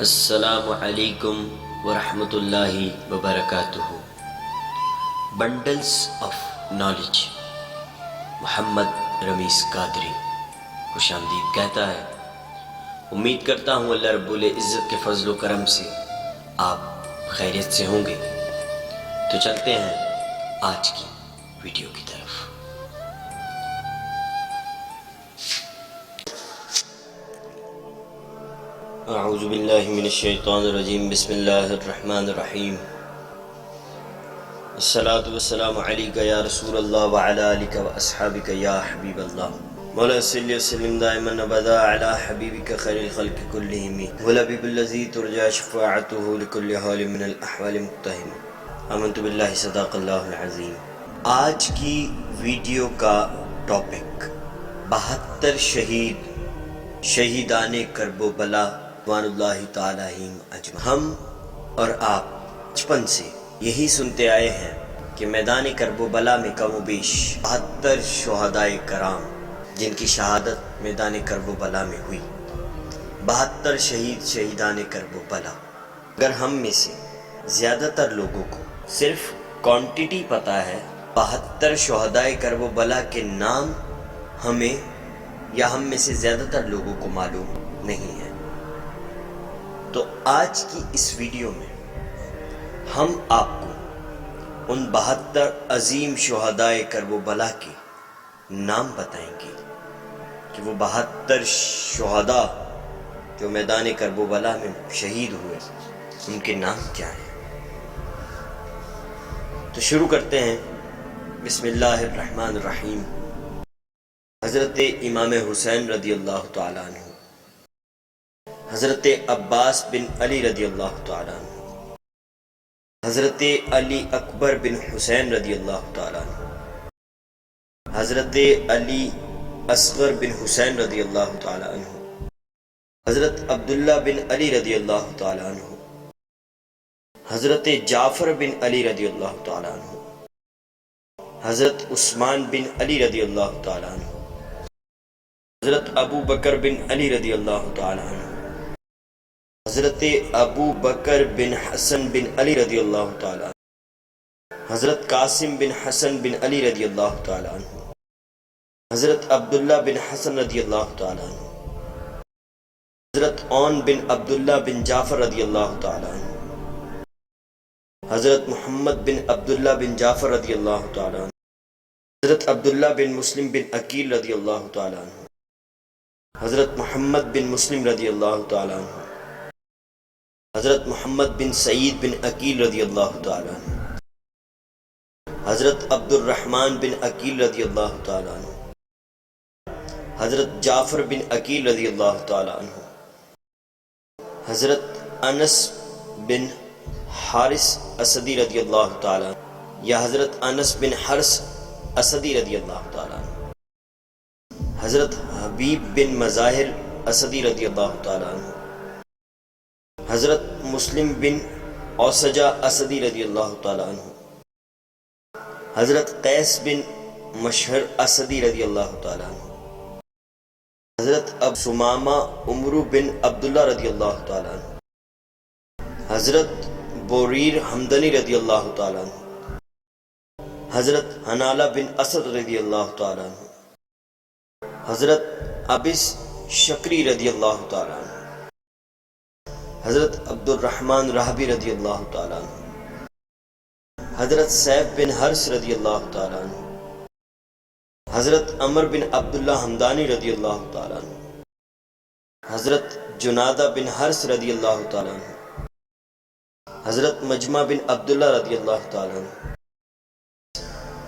السلام علیکم ورحمۃ اللہ وبرکاتہ۔ بنڈلز آف نالج محمد رمیز قادری خوش آمدید کہتا ہے۔ امید کرتا ہوں اللہ رب العزت کے فضل و کرم سے آپ خیریت سے ہوں گے۔ تو چلتے ہیں آج کی ویڈیو کی طرف۔ اعوذ باللہ من الشیطان الرجیم، بسم اللہ الرحمن الرحیم۔ الصلاۃ والسلام علیک یا رسول اللہ وعلی آلک واصحابک یا حبیب اللہ۔ مولا صلی وسلم دائما ابدا علی حبیبک خیر الخلق کلہم والحبیب الذی ترجى شفاعته لكل حال من الاحوال مقتحم۔ آمنت باللہ صدق اللہ العظیم۔ آج کی ویڈیو کا ٹاپک 72 شہیدان کرب و بلا رضوان اللہ تعالی اجمعین۔ ہم اور آپ بچپن سے یہی سنتے آئے ہیں کہ میدان کرب و بلا میں کم و بیش 72 شہدائے کرام جن کی شہادت میدان کرب و بلا میں ہوئی، 72 شہیدان کرب و بلا۔ اگر ہم میں سے زیادہ تر لوگوں کو صرف کوانٹٹی پتہ ہے، 72 شہدائے کرب و بلا کے نام ہمیں یا ہم میں سے زیادہ تر لوگوں کو معلوم نہیں ہے، تو آج کی اس ویڈیو میں ہم آپ کو ان 72 عظیم شہدائے کرب و بلا کے نام بتائیں گے کہ وہ 72 شہداء جو میدان کرب و بلا میں شہید ہوئے ان کے نام کیا ہیں۔ تو شروع کرتے ہیں، بسم اللہ الرحمن الرحیم۔ حضرت امام حسین رضی اللہ تعالیٰ عنہ، حضرت عباس بن علی رضی اللہ تعالیٰ عنہ، حضرت علی اکبر بن حسین رضی اللہ تعالیٰ عنہ، حضرت علی اصغر بن حسین رضی اللہ تعالیٰ عنہ، حضرت عبداللہ بن علی رضی اللہ تعالیٰ عنہ، حضرت جعفر بن علی رضی اللہ تعالیٰ عنہ، حضرت عثمان بن علی رضی اللہ تعالیٰ عنہ، حضرت ابو بکر بن علی رضی اللہ تعالیٰ عنہ، حضرت ابو بکر بن حسن بن علی رضی اللہ تعالیٰ عنہ، حضرت قاسم بن حسن بن علی رضی اللہ تعالیٰ عنہ، حضرت عبداللہ بن حسن رضی اللہ تعالیٰ عنہ، حضرت عون بن عبداللہ بن جعفر رضی اللہ تعالیٰ عنہ، حضرت محمد بن عبداللہ بن جعفر رضی اللہ تعالیٰ عنہ، حضرت عبداللہ بن مسلم بن عقیل رضی اللہ تعالیٰ عنہ، حضرت محمد بن مسلم رضی اللہ تعالیٰ عنہ، حضرت محمد بن سعید بن عقیل رضی اللہ تعالیٰ عنہ، حضرت عبد الرحمن بن عقیل رضی اللہ تعالیٰ عنہ، حضرت جعفر بن عقیل رضی اللہ تعالیٰ عنہ، حضرت انس بن حارث اسدی رضی اللہ تعالیٰ عنہ یا حضرت انس بن حرث اسدی رضی اللہ تعالیٰ عنہ، حضرت حبیب بن مظاہر اسدی رضی اللہ تعالیٰ عنہ، حضرت مسلم بن اوسجہ اسدی رضی اللہ تعالیٰ عنہ، حضرت قیس بن مشہر اسدی رضی اللہ تعالیٰ عنہ، حضرت ابو ثمامہ عمرو بن عبداللہ رضی اللہ تعالیٰ عنہ، حضرت بوریر حمدنی رضی اللہ تعالیٰ عنہ، حضرت حنالہ بن اسد رضی اللہ تعالیٰ عنہ، حضرت ابس شکری رضی اللہ تعالیٰ عنہ، حضرت عبد الرحمن راہبی رضی اللہ تعالیٰ عنہ، حضرت سیف بن حرث رضی اللہ تعالیٰ عنہ، حضرت عمر بن عبداللہ حمدانی رضی اللہ تعالیٰ عنہ، حضرت جنادہ بن حرث رضی اللہ تعالیٰ عنہ، حضرت مجمع بن عبداللہ رضی اللہ تعالیٰ عنہ،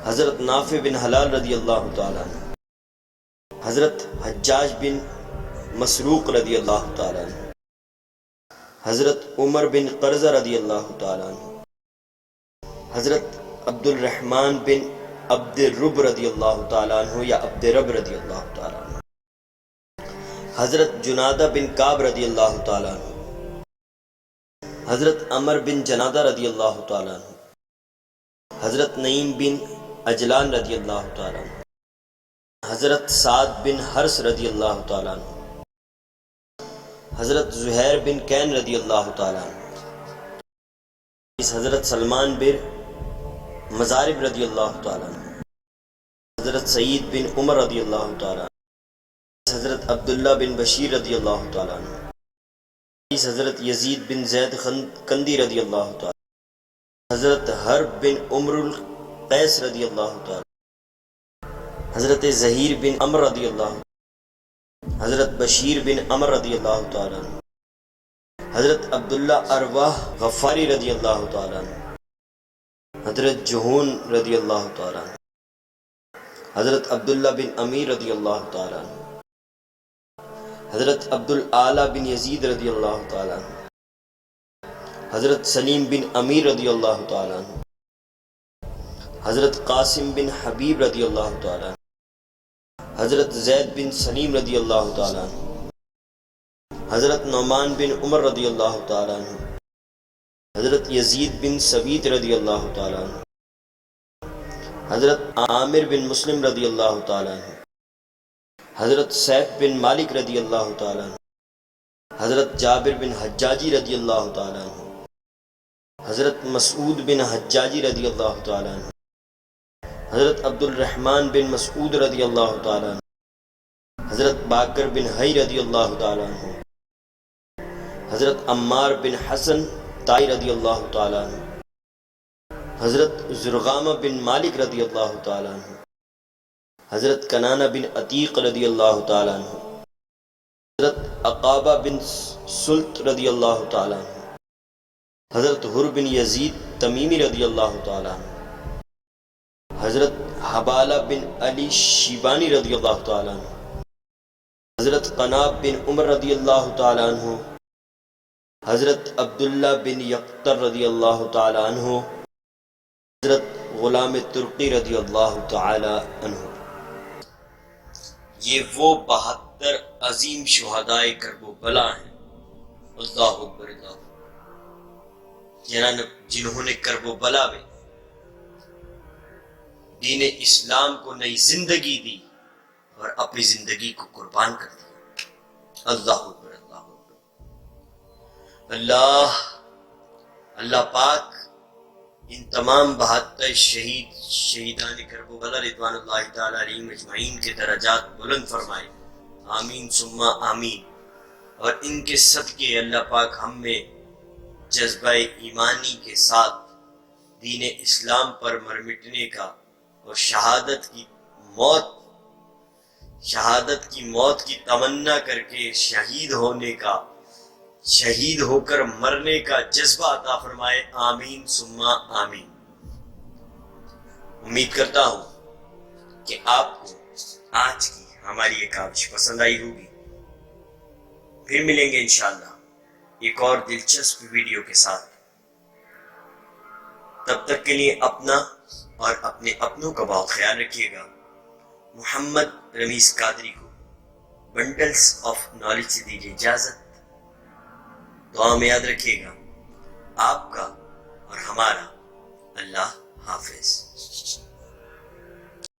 حضرت نافع بن حلال رضی اللہ تعالیٰ عنہ، حضرت حجاج بن مسروق رضی اللہ تعالیٰ عنہ، حضرت عمر بن قرظہ رضی اللہ تعالیٰ عنہ، حضرت عبد الرحمن بن عبد الرب رضی اللہ تعالیٰ عنہ یا عبد رب رضی اللہ تعالیٰ عنہ، حضرت جنادہ بن کعب رضی اللہ تعالیٰ عنہ، حضرت عمر بن جنادہ رضی اللہ تعالیٰ عنہ، حضرت نعیم بن اجلان رضی اللہ تعالیٰ عنہ، حضرت سعد بن حرث رضی اللہ تعالیٰ عنہ، حضرت زہیر بن کین رضی اللہ تعالیٰ عنہ، حضرت سلمان بن مزارب رضی اللہ تعالیٰ عنہ، حضرت سعید بن عمر رضی اللہ تعالیٰ عنہ، حضرت عبداللہ بن بشیر رضی اللہ تعالیٰ عنہ، حضرت یزید بن زید کندی رضی اللہ تعالیٰ عنہ، حضرت حرب بن عمر القیس رضی اللہ تعالیٰ عنہ، حضرت زہیر بن عمر رضی اللہ عنہ، حضرت بشیر بن عمر رضی اللہ تعالیٰ عنہ، حضرت عبداللہ ارواح غفاری رضی اللہ تعالیٰ عنہ، حضرت جہون رضی اللہ تعالیٰ عنہ، حضرت عبداللہ بن امیر رضی اللہ تعالیٰ عنہ، حضرت عبدالعالی بن یزید رضی اللہ تعالیٰ عنہ، حضرت سلیم بن امیر رضی اللہ تعالیٰ عنہ، حضرت قاسم بن حبیب رضی اللہ تعالیٰ عنہ، حضرت زید بن سلیم رضی اللہ تعالیٰ عنہ، حضرت نعمان بن عمر رضی اللہ تعالیٰ عنہ، حضرت یزید بن ثبیت رضی اللہ تعالیٰ عنہ، حضرت عامر بن مسلم رضی اللہ تعالیٰ عنہ، حضرت سیف بن مالک رضی اللہ تعالیٰ عنہ، حضرت جابر بن حجاجی رضی اللہ تعالیٰ عنہ، حضرت مسعود بن حجاجی رضی اللہ تعالیٰ عنہ، حضرت عبد الرحمن بن مسعود رضی اللہ تعالیٰ عنہ، حضرت باکر بن حی رضی اللہ تعالیٰ عنہ، حضرت عمار بن حسن تائی رضی اللہ تعالیٰ عنہ، حضرت زرغامہ بن مالک رضی اللہ تعالیٰ عنہ، حضرت کنانہ بن عتیق رضی اللہ تعالیٰ عنہ، حضرت عقابہ بن سلط رضی اللہ تعالیٰ عنہ، حضرت حر بن یزید تمیمی رضی اللہ تعالیٰ عنہ، حضرت حبالہ بن علی شیبانی رضی اللہ تعالیٰ عنہ، حضرت قناب بن عمر رضی اللہ تعالیٰ عنہ، حضرت عبداللہ بن یقطر رضی اللہ تعالیٰ عنہ، حضرت غلام ترقی رضی اللہ تعالیٰ عنہ۔ یہ وہ 72 عظیم شہدائے کرب و بلا ہیں، اللہ اکبر اللہ، جنہوں نے کرب و بلا میں دین اسلام کو نئی زندگی دی اور اپنی زندگی کو قربان کر دیا۔ اللہ اکبر اللہ اکبر۔ اللہ پاک ان تمام 72 شہیدان کرب و بلا رضوان اللہ تعالی علیہم اجمعین کے درجات بلند فرمائے، آمین ثم آمین۔ اور ان کے صدقے اللہ پاک ہم میں جذبہ ایمانی کے ساتھ دین اسلام پر مر مٹنے کا اور شہادت کی موت کی تمنا کر کے شہید ہونے کا، شہید ہو کر مرنے کا جذبہ عطا فرمائے، آمین ثم آمین۔ امید کرتا ہوں کہ آپ کو آج کی ہماری یہ کاوش پسند آئی ہوگی۔ پھر ملیں گے انشاءاللہ ایک اور دلچسپ ویڈیو کے ساتھ۔ تب تک کے لیے اپنا اور اپنے اپنوں کا بہت خیال رکھیے گا۔ محمد رمیز قادری کو بنڈلز آف نالج سے دیجیے اجازت۔ دعا میں یاد رکھیے گا۔ آپ کا اور ہمارا اللہ حافظ۔